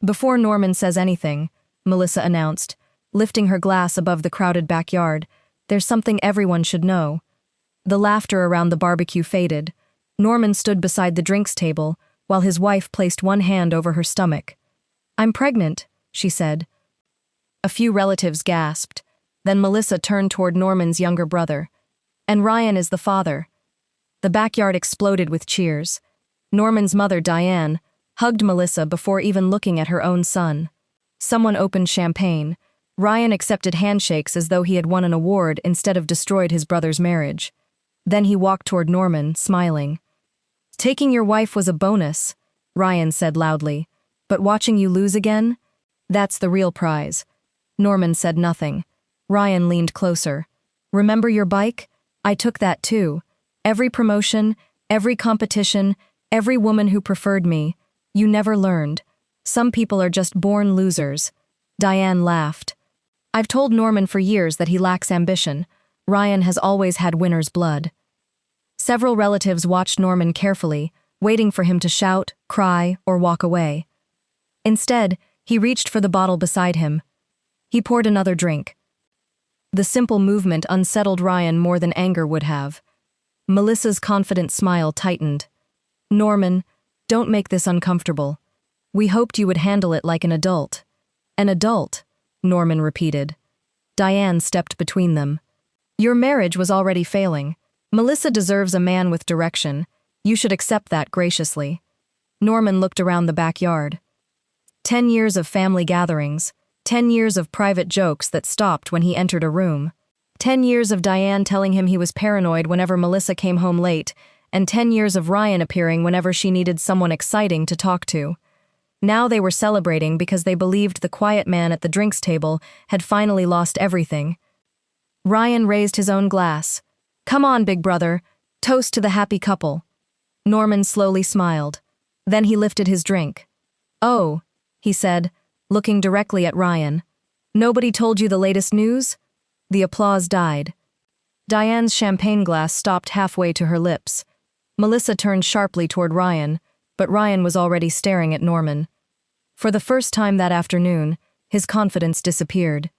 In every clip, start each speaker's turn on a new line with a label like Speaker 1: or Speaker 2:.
Speaker 1: Before Norman says anything, Melissa announced, lifting her glass above the crowded backyard, there's something everyone should know. The laughter around the barbecue faded. Norman stood beside the drinks table, while his wife placed one hand over her stomach. I'm pregnant, she said. A few relatives gasped. Then Melissa turned toward Norman's younger brother. And Ryan is the father. The backyard exploded with cheers. Norman's mother, Diane, hugged Melissa before even looking at her own son. Someone opened champagne. Ryan accepted handshakes as though he had won an award instead of destroyed his brother's marriage. Then he walked toward Norman, smiling. Taking your wife was a bonus, Ryan said loudly. But watching you lose again? That's the real prize. Norman said nothing. Ryan leaned closer. Remember your bike? I took that too. Every promotion, every competition, every woman who preferred me. You never learned. Some people are just born losers. Diane laughed. I've told Norman for years that he lacks ambition. Ryan has always had winner's blood. Several relatives watched Norman carefully, waiting for him to shout, cry, or walk away. Instead, he reached for the bottle beside him. He poured another drink. The simple movement unsettled Ryan more than anger would have. Melissa's confident smile tightened. Norman, don't make this uncomfortable. We hoped you would handle it like an adult. An adult, Norman repeated. Diane stepped between them. Your marriage was already failing. Melissa deserves a man with direction. You should accept that graciously. Norman looked around the backyard. 10 years of family gatherings, 10 years of private jokes that stopped when he entered a room, 10 years of Diane telling him he was paranoid whenever Melissa came home late, and 10 years of Ryan appearing whenever she needed someone exciting to talk to. Now they were celebrating because they believed the quiet man at the drinks table had finally lost everything. Ryan raised his own glass. Come on, big brother. Toast to the happy couple. Norman slowly smiled. Then he lifted his drink. Oh, he said, looking directly at Ryan. Nobody told you the latest news? The applause died. Diane's champagne glass stopped halfway to her lips. Melissa turned sharply toward Ryan, but Ryan was already staring at Norman. For the first time that afternoon, his confidence disappeared.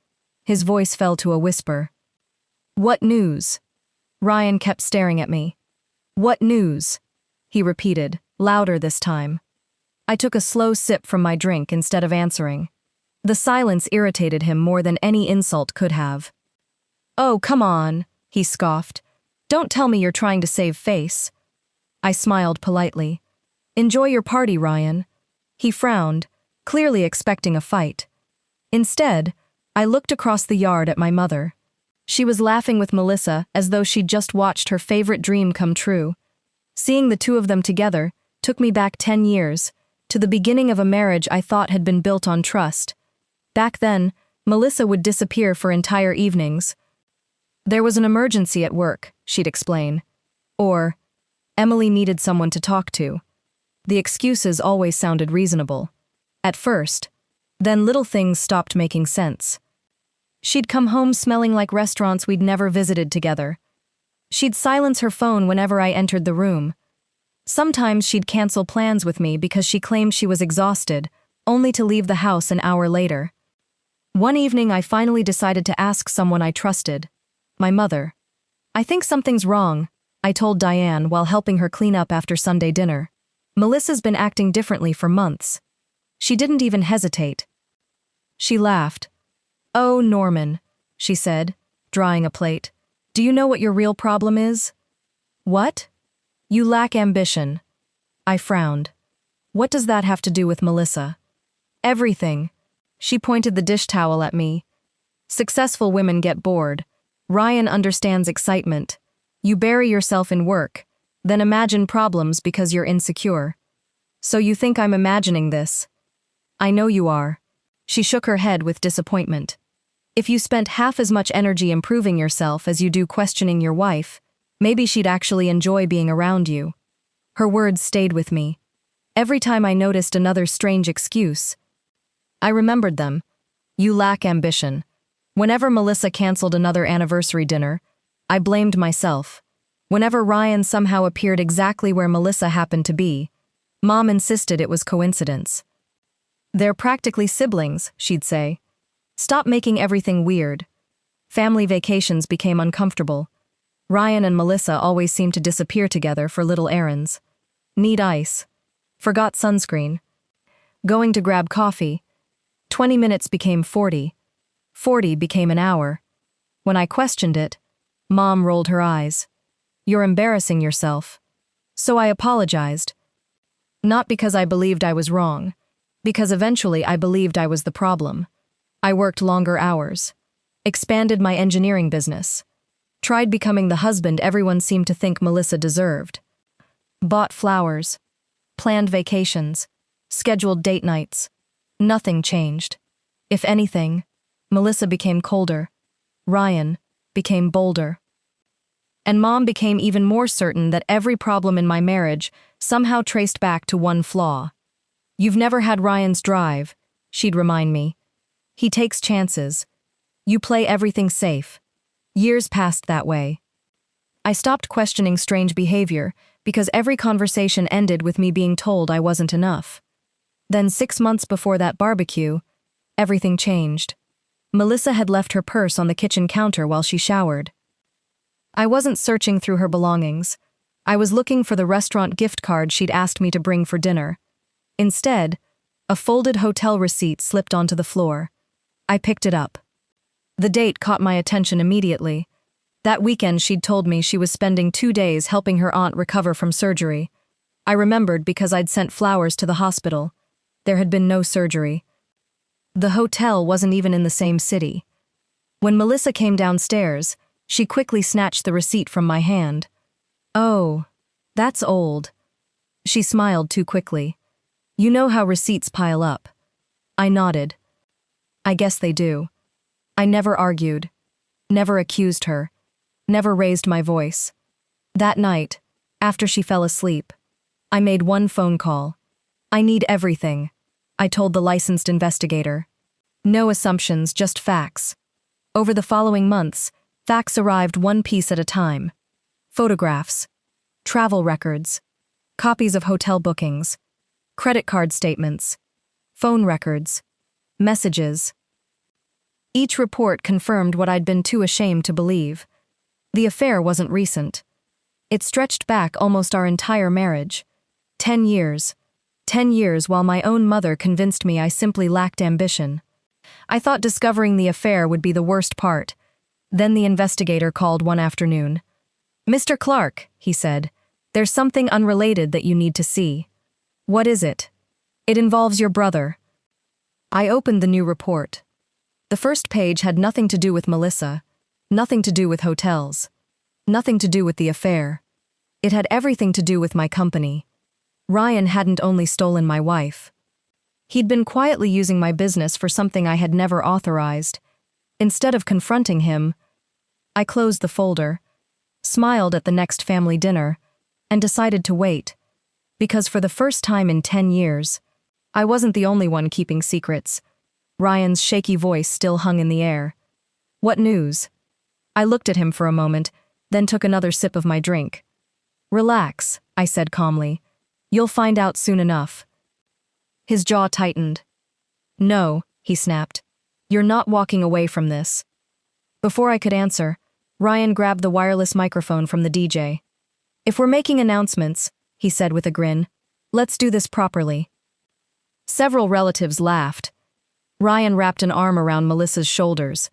Speaker 1: His voice fell to a whisper. What news? Ryan kept staring at me. What news? He repeated, louder this time. I took a slow sip from my drink instead of answering. The silence irritated him more than any insult could have. Oh, come on, he scoffed. Don't tell me you're trying to save face. I smiled politely. Enjoy your party, Ryan. He frowned, clearly expecting a fight. Instead, I looked across the yard at my mother. She was laughing with Melissa as though she'd just watched her favorite dream come true. Seeing the two of them together took me back 10 years, to the beginning of a marriage I thought had been built on trust. Back then, Melissa would disappear for entire evenings. There was an emergency at work, she'd explain. Or, Emily needed someone to talk to. The excuses always sounded reasonable. At first. Then little things stopped making sense. She'd come home smelling like restaurants we'd never visited together. She'd silence her phone whenever I entered the room. Sometimes she'd cancel plans with me because she claimed she was exhausted, only to leave the house an hour later. One evening I finally decided to ask someone I trusted. My mother. I think something's wrong, I told Diane while helping her clean up after Sunday dinner. Melissa's been acting differently for months. She didn't even hesitate. She laughed. Oh, Norman, she said, drying a plate. Do you know what your real problem is? What? You lack ambition. I frowned. What does that have to do with Melissa? Everything. She pointed the dish towel at me. Successful women get bored. Ryan understands excitement. You bury yourself in work, then imagine problems because you're insecure. So you think I'm imagining this? I know you are. She shook her head with disappointment. If you spent half as much energy improving yourself as you do questioning your wife, maybe she'd actually enjoy being around you. Her words stayed with me. Every time I noticed another strange excuse, I remembered them. You lack ambition. Whenever Melissa canceled another anniversary dinner, I blamed myself. Whenever Ryan somehow appeared exactly where Melissa happened to be, Mom insisted it was coincidence. They're practically siblings, she'd say. Stop making everything weird. Family vacations became uncomfortable. Ryan and Melissa always seemed to disappear together for little errands. Need ice. Forgot sunscreen. Going to grab coffee. 20 minutes became 40. 40 became an hour. When I questioned it, Mom rolled her eyes. You're embarrassing yourself. So I apologized. Not because I believed I was wrong, because eventually I believed I was the problem. I worked longer hours, expanded my engineering business, tried becoming the husband everyone seemed to think Melissa deserved. Bought flowers, planned vacations, scheduled date nights. Nothing changed. If anything, Melissa became colder. Ryan became bolder. And Mom became even more certain that every problem in my marriage somehow traced back to one flaw. You've never had Ryan's drive, she'd remind me. He takes chances. You play everything safe. Years passed that way. I stopped questioning strange behavior because every conversation ended with me being told I wasn't enough. Then 6 months before that barbecue, everything changed. Melissa had left her purse on the kitchen counter while she showered. I wasn't searching through her belongings. I was looking for the restaurant gift card she'd asked me to bring for dinner. Instead, a folded hotel receipt slipped onto the floor. I picked it up. The date caught my attention immediately. That weekend she'd told me she was spending 2 days helping her aunt recover from surgery. I remembered because I'd sent flowers to the hospital. There had been no surgery. The hotel wasn't even in the same city. When Melissa came downstairs, she quickly snatched the receipt from my hand. Oh, that's old. She smiled too quickly. You know how receipts pile up. I nodded. I guess they do. I never argued, never accused her, never raised my voice. That night, after she fell asleep, I made one phone call. I need everything, I told the licensed investigator. No assumptions, just facts. Over the following months, facts arrived one piece at a time. Photographs, travel records, copies of hotel bookings, credit card statements, phone records, messages. Each report confirmed what I'd been too ashamed to believe. The affair wasn't recent. It stretched back almost our entire marriage. 10 years. 10 years while my own mother convinced me I simply lacked ambition. I thought discovering the affair would be the worst part. Then the investigator called one afternoon. Mr. Clark, he said, there's something unrelated that you need to see. What is it? It involves your brother. I opened the new report. The first page had nothing to do with Melissa, nothing to do with hotels, nothing to do with the affair. It had everything to do with my company. Ryan hadn't only stolen my wife. He'd been quietly using my business for something I had never authorized. Instead of confronting him, I closed the folder, smiled at the next family dinner, and decided to wait. Because for the first time in 10 years, I wasn't the only one keeping secrets. Ryan's shaky voice still hung in the air. What news? I looked at him for a moment, then took another sip of my drink. Relax, I said calmly. You'll find out soon enough. His jaw tightened. No, he snapped. You're not walking away from this. Before I could answer, Ryan grabbed the wireless microphone from the DJ. If we're making announcements, he said with a grin, let's do this properly. Several relatives laughed. Ryan wrapped an arm around Melissa's shoulders.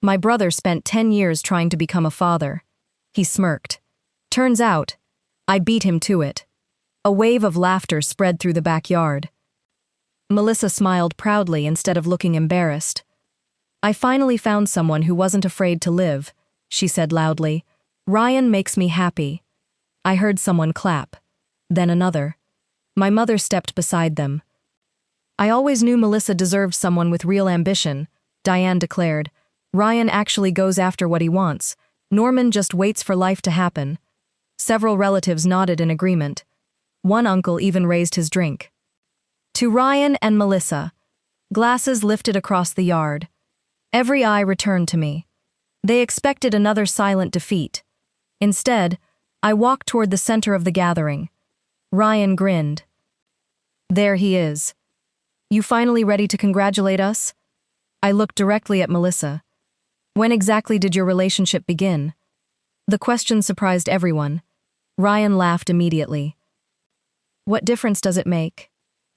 Speaker 1: My brother spent 10 years trying to become a father. He smirked. Turns out, I beat him to it. A wave of laughter spread through the backyard. Melissa smiled proudly instead of looking embarrassed. I finally found someone who wasn't afraid to live, she said loudly. Ryan makes me happy. I heard someone clap. Then another. My mother stepped beside them. I always knew Melissa deserved someone with real ambition, Diane declared. Ryan actually goes after what he wants. Norman just waits for life to happen. Several relatives nodded in agreement. One uncle even raised his drink. To Ryan and Melissa. Glasses lifted across the yard. Every eye returned to me. They expected another silent defeat. Instead, I walked toward the center of the gathering. Ryan grinned. There he is. You finally ready to congratulate us? I looked directly at Melissa. When exactly did your relationship begin? The question surprised everyone. Ryan laughed immediately. What difference does it make?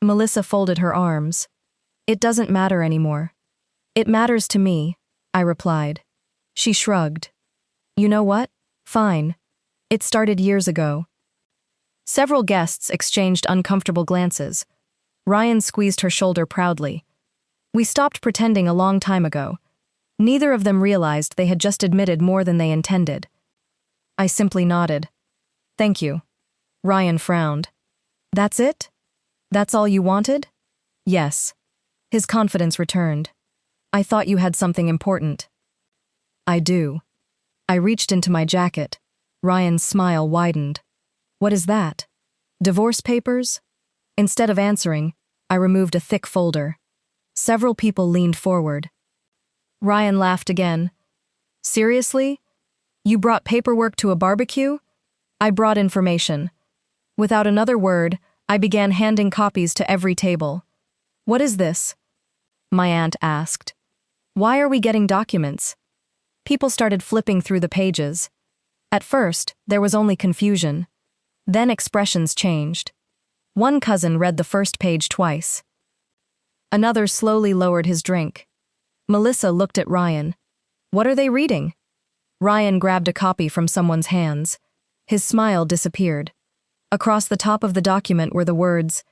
Speaker 1: Melissa folded her arms. It doesn't matter anymore. It matters to me, I replied. She shrugged. You know what? Fine. It started years ago. Several guests exchanged uncomfortable glances. Ryan squeezed her shoulder proudly. We stopped pretending a long time ago. Neither of them realized they had just admitted more than they intended. I simply nodded. Thank you. Ryan frowned. That's it? That's all you wanted? Yes. His confidence returned. I thought you had something important. I do. I reached into my jacket. Ryan's smile widened. What is that? Divorce papers? Instead of answering, I removed a thick folder. Several people leaned forward. Ryan laughed again. Seriously? You brought paperwork to a barbecue? I brought information. Without another word, I began handing copies to every table. What is this? My aunt asked. Why are we getting documents? People started flipping through the pages. At first, there was only confusion. Then expressions changed. One cousin read the first page twice. Another slowly lowered his drink. Melissa looked at Ryan. What are they reading? Ryan grabbed a copy from someone's hands. His smile disappeared. Across the top of the document were the words,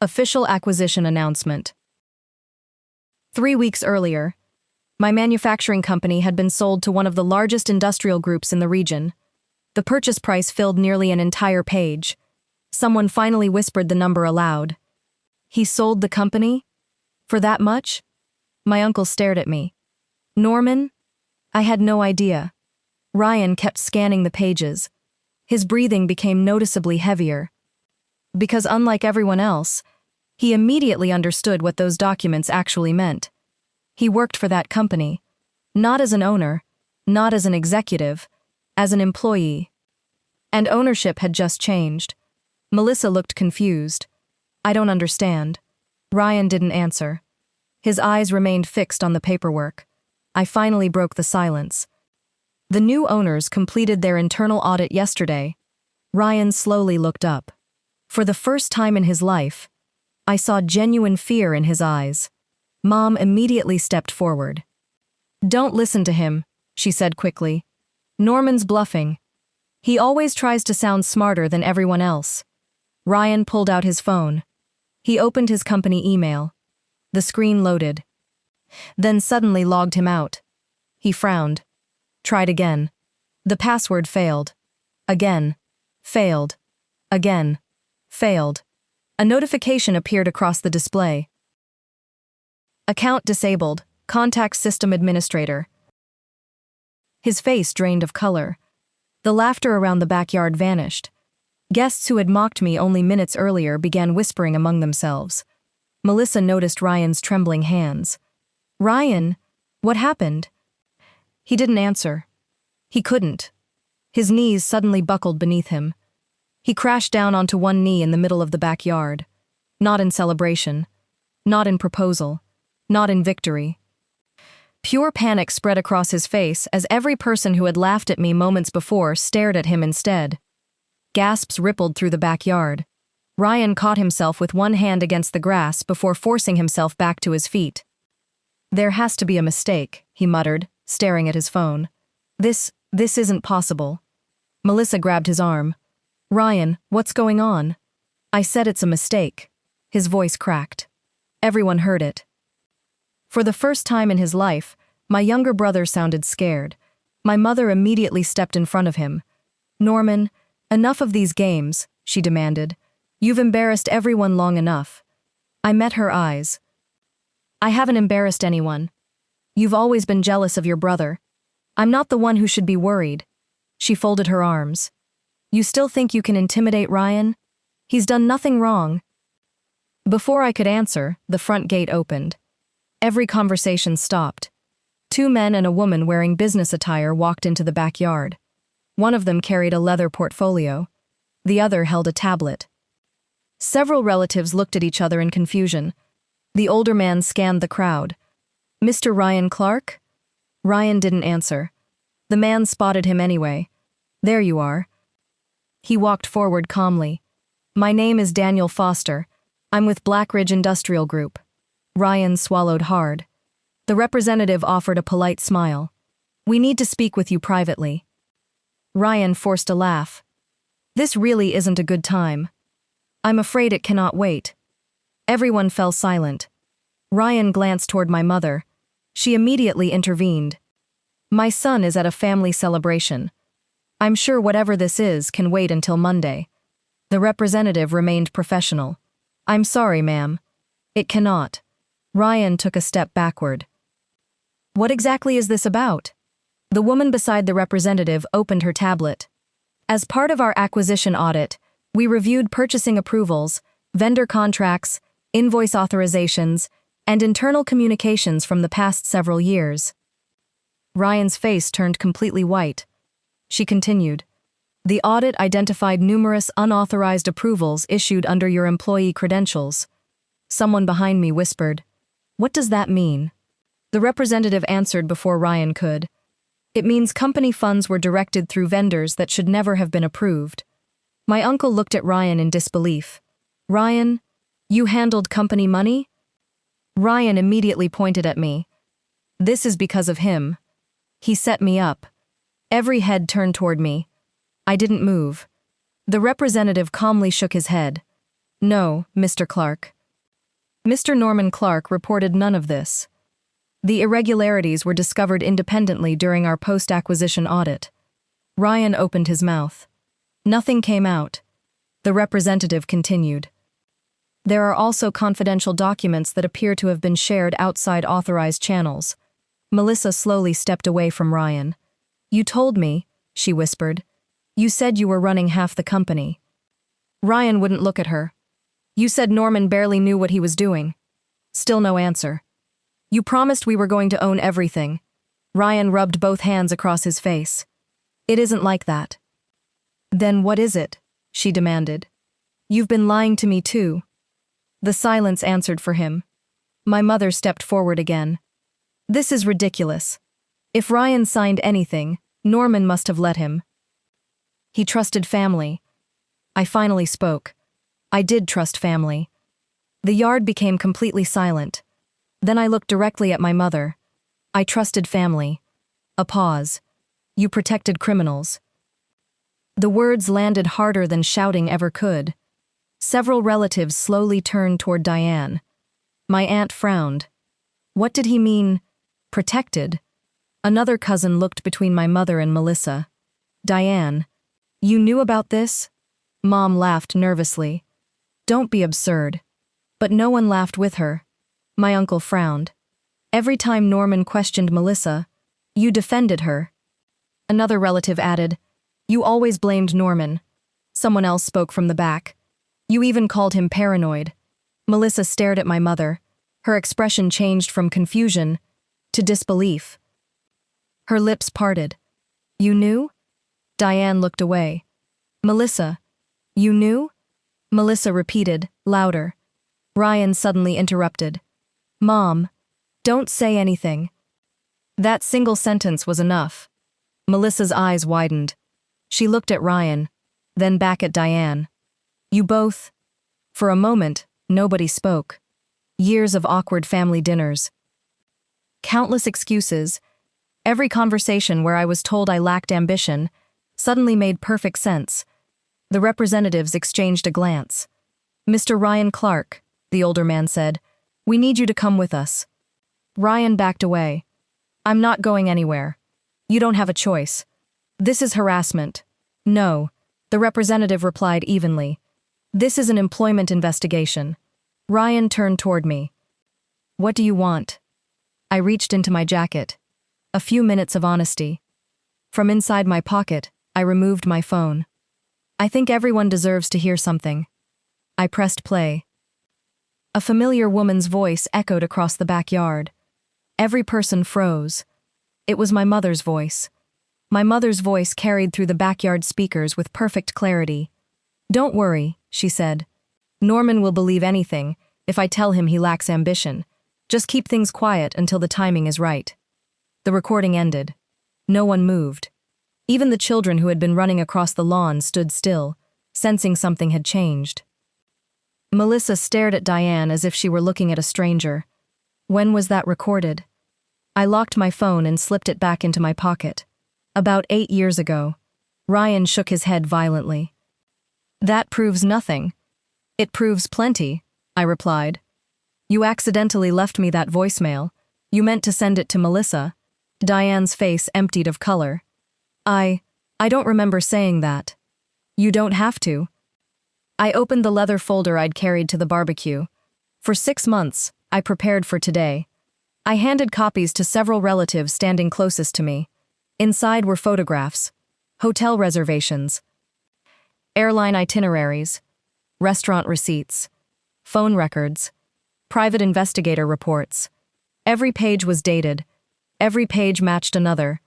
Speaker 1: Official Acquisition Announcement. 3 weeks earlier, my manufacturing company had been sold to one of the largest industrial groups in the region. The purchase price filled nearly an entire page. Someone finally whispered the number aloud. He sold the company? For that much? My uncle stared at me. Norman? I had no idea. Ryan kept scanning the pages. His breathing became noticeably heavier. Because unlike everyone else, he immediately understood what those documents actually meant. He worked for that company, not as an owner, not as an executive, as an employee. And ownership had just changed. Melissa looked confused. I don't understand. Ryan didn't answer. His eyes remained fixed on the paperwork. I finally broke the silence. The new owners completed their internal audit yesterday. Ryan slowly looked up. For the first time in his life, I saw genuine fear in his eyes. Mom immediately stepped forward. Don't listen to him, she said quickly. Norman's bluffing. He always tries to sound smarter than everyone else. Ryan pulled out his phone. He opened his company email. The screen loaded. Then suddenly logged him out. He frowned. Tried again. The password failed. Again. Failed. Again. Failed. A notification appeared across the display. Account disabled. Contact system administrator. His face drained of color. The laughter around the backyard vanished. Guests who had mocked me only minutes earlier began whispering among themselves. Melissa noticed Ryan's trembling hands. Ryan, what happened? He didn't answer. He couldn't. His knees suddenly buckled beneath him. He crashed down onto one knee in the middle of the backyard. Not in celebration. Not in proposal. Not in victory. Pure panic spread across his face as every person who had laughed at me moments before stared at him instead. Gasps rippled through the backyard. Ryan caught himself with one hand against the grass before forcing himself back to his feet. There has to be a mistake, he muttered, staring at his phone. This isn't possible. Melissa grabbed his arm. Ryan, what's going on? I said it's a mistake. His voice cracked. Everyone heard it. For the first time in his life, my younger brother sounded scared. My mother immediately stepped in front of him. Norman, enough of these games, she demanded. You've embarrassed everyone long enough. I met her eyes. I haven't embarrassed anyone. You've always been jealous of your brother. I'm not the one who should be worried. She folded her arms. You still think you can intimidate Ryan? He's done nothing wrong. Before I could answer, the front gate opened. Every conversation stopped. 2 men and a woman wearing business attire walked into the backyard. One of them carried a leather portfolio. The other held a tablet. Several relatives looked at each other in confusion. The older man scanned the crowd. "Mr. Ryan Clark?" Ryan didn't answer. The man spotted him anyway. "There you are." He walked forward calmly. "My name is Daniel Foster. I'm with Blackridge Industrial Group." Ryan swallowed hard. The representative offered a polite smile. "We need to speak with you privately." Ryan forced a laugh. "This really isn't a good time. I'm afraid it cannot wait." Everyone fell silent. Ryan glanced toward my mother. She immediately intervened. "My son is at a family celebration. I'm sure whatever this is can wait until Monday." The representative remained professional. "I'm sorry, ma'am. It cannot." Ryan took a step backward. "What exactly is this about?" The woman beside the representative opened her tablet. "As part of our acquisition audit, we reviewed purchasing approvals, vendor contracts, invoice authorizations, and internal communications from the past several years." Ryan's face turned completely white. She continued, "The audit identified numerous unauthorized approvals issued under your employee credentials." Someone behind me whispered, "What does that mean?" The representative answered before Ryan could. "It means company funds were directed through vendors that should never have been approved." My uncle looked at Ryan in disbelief. "Ryan, you handled company money?" Ryan immediately pointed at me. "This is because of him. He set me up." Every head turned toward me. I didn't move. The representative calmly shook his head. "No, Mr. Clark." Mr. Norman Clark reported none of this. The irregularities were discovered independently during our post-acquisition audit. Ryan opened his mouth. Nothing came out. The representative continued. "There are also confidential documents that appear to have been shared outside authorized channels." Melissa slowly stepped away from Ryan. "You told me," she whispered. "You said you were running half the company." Ryan wouldn't look at her. "You said Norman barely knew what he was doing." Still no answer. "You promised we were going to own everything." Ryan rubbed both hands across his face. "It isn't like that." "Then what is it?" she demanded. "You've been lying to me too." The silence answered for him. My mother stepped forward again. "This is ridiculous. If Ryan signed anything, Norman must have let him. He trusted family." I finally spoke. I did trust family. The yard became completely silent. Then I looked directly at my mother. "I trusted family." A pause. "You protected criminals." The words landed harder than shouting ever could. Several relatives slowly turned toward Diane. My aunt frowned. What did he mean, protected? Another cousin looked between my mother and Melissa. "Diane, you knew about this?" Mom laughed nervously. "Don't be absurd." But no one laughed with her. My uncle frowned. "Every time Norman questioned Melissa, you defended her." Another relative added, "You always blamed Norman." Someone else spoke from the back. "You even called him paranoid." Melissa stared at my mother. Her expression changed from confusion to disbelief. Her lips parted. "You knew?" Diane looked away. "Melissa, you knew?" Melissa repeated, louder. Ryan suddenly interrupted. "Mom, don't say anything." That single sentence was enough. Melissa's eyes widened. She looked at Ryan, then back at Diane. "You both..." For a moment, nobody spoke. Years of awkward family dinners. Countless excuses. Every conversation where I was told I lacked ambition suddenly made perfect sense. The representatives exchanged a glance. "Mr. Ryan Clark," the older man said, "we need you to come with us." Ryan backed away. "I'm not going anywhere. You don't have a choice. This is harassment." "No," the representative replied evenly. "This is an employment investigation." Ryan turned toward me. "What do you want?" I reached into my jacket. A few minutes of honesty. From inside my pocket, I removed my phone. "I think everyone deserves to hear something." I pressed play. A familiar woman's voice echoed across the backyard. Every person froze. It was my mother's voice. My mother's voice carried through the backyard speakers with perfect clarity. "Don't worry," she said. Norman will believe anything if I tell him he lacks ambition. Just keep things quiet until the timing is right." The recording ended. No one moved. Even the children who had been running across the lawn stood still, sensing something had changed. Melissa stared at Diane as if she were looking at a stranger. "When was that recorded?" I locked my phone and slipped it back into my pocket. "About 8 years ago." Ryan shook his head violently. "That proves nothing." "It proves plenty," I replied. "You accidentally left me that voicemail. You meant to send it to Melissa." Diane's face emptied of color. I don't remember saying that." "You don't have to." I opened the leather folder I'd carried to the barbecue. For 6 months, I prepared for today. I handed copies to several relatives standing closest to me. Inside were photographs, hotel reservations, airline itineraries, restaurant receipts, phone records, private investigator reports. Every page was dated. Every page matched another.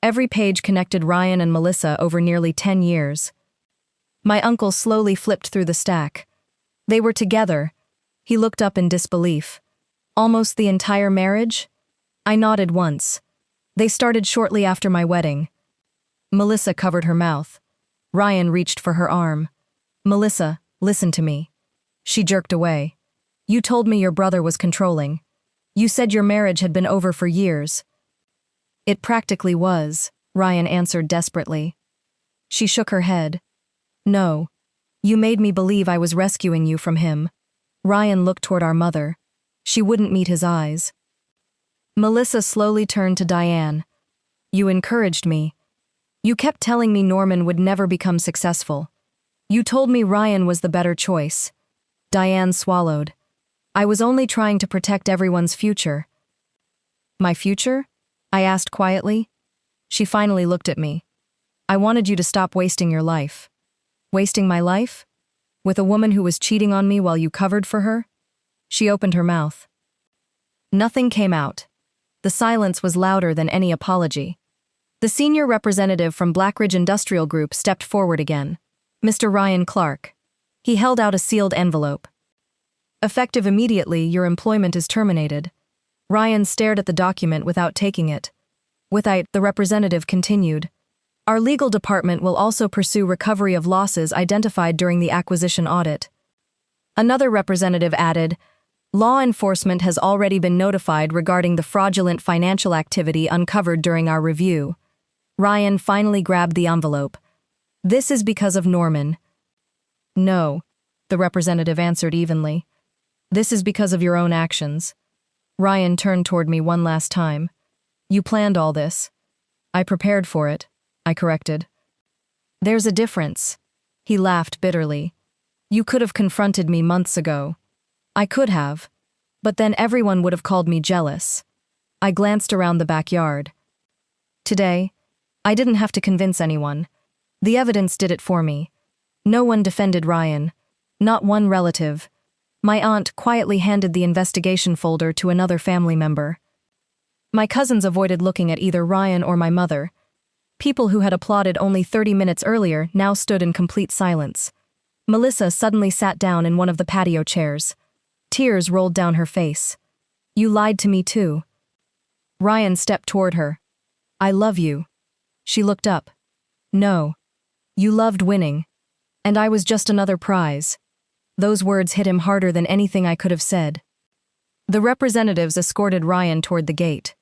Speaker 1: Every page connected Ryan and Melissa over nearly 10 years. My uncle slowly flipped through the stack. They were together. He looked up in disbelief. "Almost the entire marriage?" I nodded once. "They started shortly after my wedding." Melissa covered her mouth. Ryan reached for her arm. "Melissa, listen to me." She jerked away. "You told me your brother was controlling. You said your marriage had been over for years." "It practically was," Ryan answered desperately. She shook her head. "No. You made me believe I was rescuing you from him." Ryan looked toward our mother. She wouldn't meet his eyes. Melissa slowly turned to Diane. "You encouraged me. You kept telling me Norman would never become successful. You told me Ryan was the better choice." Diane swallowed. "I was only trying to protect everyone's future." "My future?" I asked quietly. She finally looked at me. "I wanted you to stop wasting your life." "Wasting my life? With a woman who was cheating on me while you covered for her?" She opened her mouth. Nothing came out. The silence was louder than any apology. The senior representative from Blackridge Industrial Group stepped forward again. Mr. Ryan Clark. He held out a sealed envelope. "Effective immediately, your employment is terminated." Ryan stared at the document without taking it. The representative continued. "Our legal department will also pursue recovery of losses identified during the acquisition audit." Another representative added, "Law enforcement has already been notified regarding the fraudulent financial activity uncovered during our review." Ryan finally grabbed the envelope. "This is because of Norman." "No," the representative answered evenly. "This is because of your own actions." Ryan turned toward me one last time. "You planned all this." "I prepared for it," I corrected. "There's a difference." He laughed bitterly. "You could have confronted me months ago." "I could have. But then everyone would have called me jealous." I glanced around the backyard. Today, I didn't have to convince anyone. The evidence did it for me. No one defended Ryan. Not one relative. My aunt quietly handed the investigation folder to another family member. My cousins avoided looking at either Ryan or my mother. People who had applauded only 30 minutes earlier now stood in complete silence. Melissa suddenly sat down in one of the patio chairs. Tears rolled down her face. "You lied to me too." Ryan stepped toward her. "I love you." She looked up. "No. You loved winning. And I was just another prize." Those words hit him harder than anything I could have said. The representatives escorted Ryan toward the gate.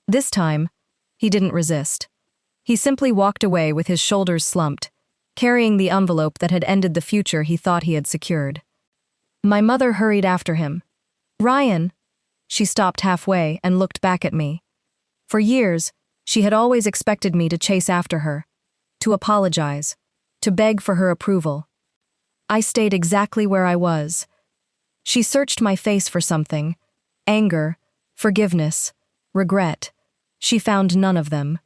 Speaker 1: This time, he didn't resist. He simply walked away with his shoulders slumped, carrying the envelope that had ended the future he thought he had secured. My mother hurried after him. "Ryan!" She stopped halfway and looked back at me. For years, she had always expected me to chase after her, to apologize, to beg for her approval. I stayed exactly where I was. She searched my face for something: anger, forgiveness, regret. She found none of them.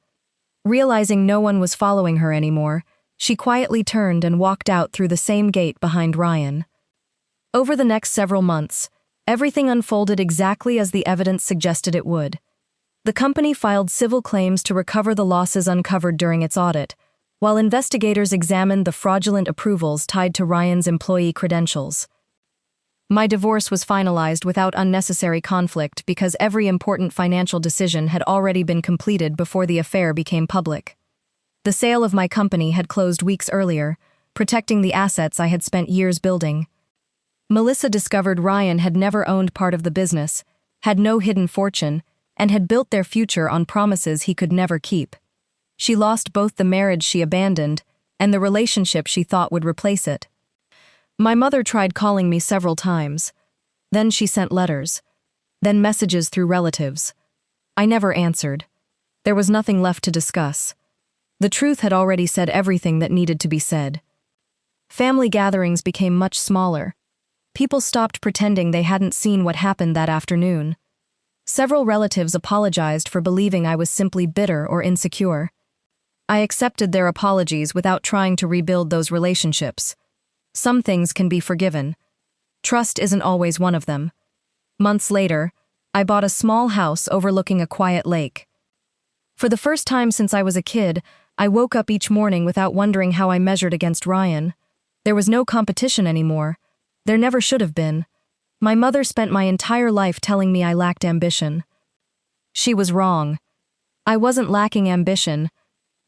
Speaker 1: Realizing no one was following her anymore, she quietly turned and walked out through the same gate behind Ryan. Over the next several months, everything unfolded exactly as the evidence suggested it would. The company filed civil claims to recover the losses uncovered during its audit, while investigators examined the fraudulent approvals tied to Ryan's employee credentials. My divorce was finalized without unnecessary conflict because every important financial decision had already been completed before the affair became public. The sale of my company had closed weeks earlier, protecting the assets I had spent years building. Melissa discovered Ryan had never owned part of the business, had no hidden fortune, and had built their future on promises he could never keep. She lost both the marriage she abandoned and the relationship she thought would replace it. My mother tried calling me several times. Then she sent letters. Then messages through relatives. I never answered. There was nothing left to discuss. The truth had already said everything that needed to be said. Family gatherings became much smaller. People stopped pretending they hadn't seen what happened that afternoon. Several relatives apologized for believing I was simply bitter or insecure. I accepted their apologies without trying to rebuild those relationships. Some things can be forgiven. Trust isn't always one of them. Months later, I bought a small house overlooking a quiet lake. For the first time since I was a kid, I woke up each morning without wondering how I measured against Ryan. There was no competition anymore. There never should have been. My mother spent my entire life telling me I lacked ambition. She was wrong. I wasn't lacking ambition.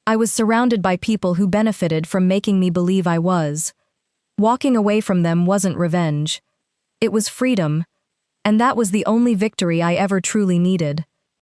Speaker 1: I was surrounded by people who benefited from making me believe I was. Walking away from them wasn't revenge. It was freedom, and that was the only victory I ever truly needed.